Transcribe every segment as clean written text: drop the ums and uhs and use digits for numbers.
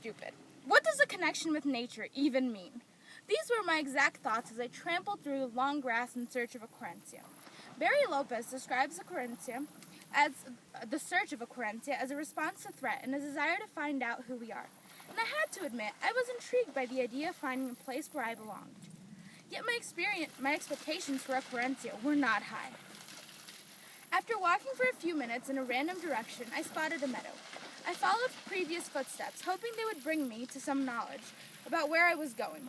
stupid. What does a connection with nature even mean? These were my exact thoughts as I trampled through the long grass in search of a quercia. Barry Lopez describes a quercia as the search of a quercia as a response to threat and a desire to find out who we are. And I had to admit, I was intrigued by the idea of finding a place where I belonged. Yet my expectations for a quercia were not high. After walking for a few minutes in a random direction, I spotted a meadow. I followed previous footsteps, hoping they would bring me to some knowledge about where I was going.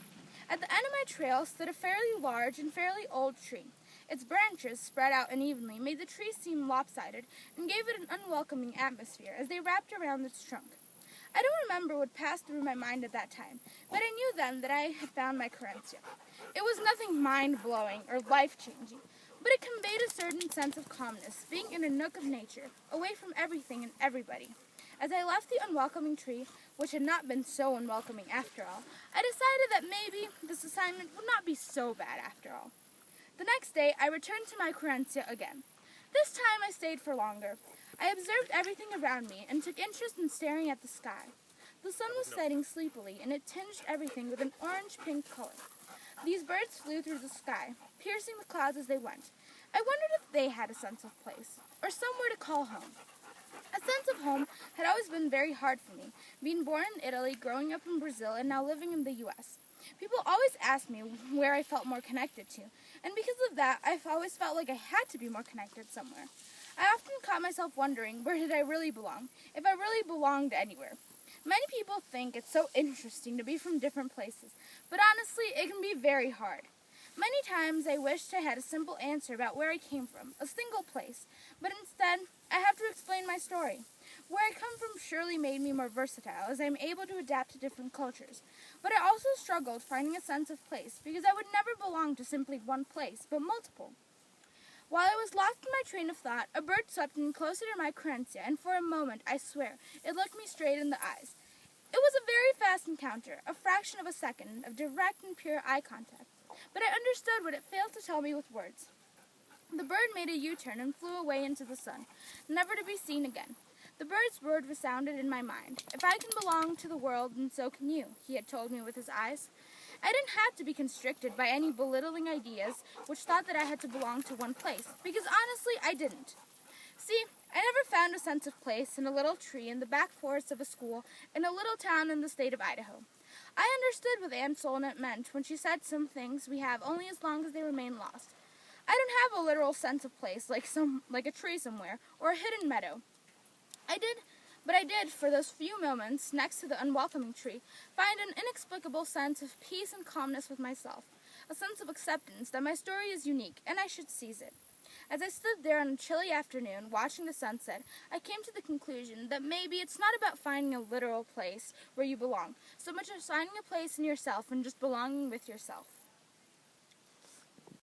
At the end of my trail stood a fairly large and fairly old tree. Its branches, spread out unevenly, made the tree seem lopsided and gave it an unwelcoming atmosphere as they wrapped around its trunk. I don't remember what passed through my mind at that time, but I knew then that I had found my quercia. It was nothing mind-blowing or life-changing, but it conveyed a certain sense of calmness, being in a nook of nature, away from everything and everybody. As I left the unwelcoming tree, which had not been so unwelcoming after all, I decided that maybe this assignment would not be so bad after all. The next day, I returned to my quercia again. This time I stayed for longer. I observed everything around me and took interest in staring at the sky. The sun was setting sleepily, and it tinged everything with an orange-pink color. These birds flew through the sky, piercing the clouds as they went. I wondered if they had a sense of place, or somewhere to call home. A sense of home had always been very hard for me, being born in Italy, growing up in Brazil, and now living in the U.S. People always asked me where I felt more connected to, and because of that, I've always felt like I had to be more connected somewhere. I often caught myself wondering, where did I really belong, if I really belonged anywhere. Many people think it's so interesting to be from different places, but honestly, it can be very hard. Many times I wished I had a simple answer about where I came from, a single place, but instead, I have to explain my story. Where I come from surely made me more versatile, as I am able to adapt to different cultures, but I also struggled finding a sense of place, because I would never belong to simply one place, but multiple. While I was lost in my train of thought, a bird swept in closer to my quercia, and for a moment, I swear, it looked me straight in the eyes. It was a very fast encounter, a fraction of a second of direct and pure eye contact, but I understood what it failed to tell me with words. The bird made a U-turn and flew away into the sun, never to be seen again. The bird's word resounded in my mind. If I can belong to the world, then so can you, he had told me with his eyes. I didn't have to be constricted by any belittling ideas which thought that I had to belong to one place, because honestly, I didn't. See, I never found a sense of place in a little tree in the back forest of a school in a little town in the state of Idaho. I understood what Anne Solnit meant when she said some things we have only as long as they remain lost. I don't have a literal sense of place like a tree somewhere or a hidden meadow. I did, for those few moments next to the unwelcoming tree, find an inexplicable sense of peace and calmness with myself, a sense of acceptance that my story is unique and I should seize it. As I stood there on a chilly afternoon watching the sunset, I came to the conclusion that maybe it's not about finding a literal place where you belong, so much as finding a place in yourself and just belonging with yourself.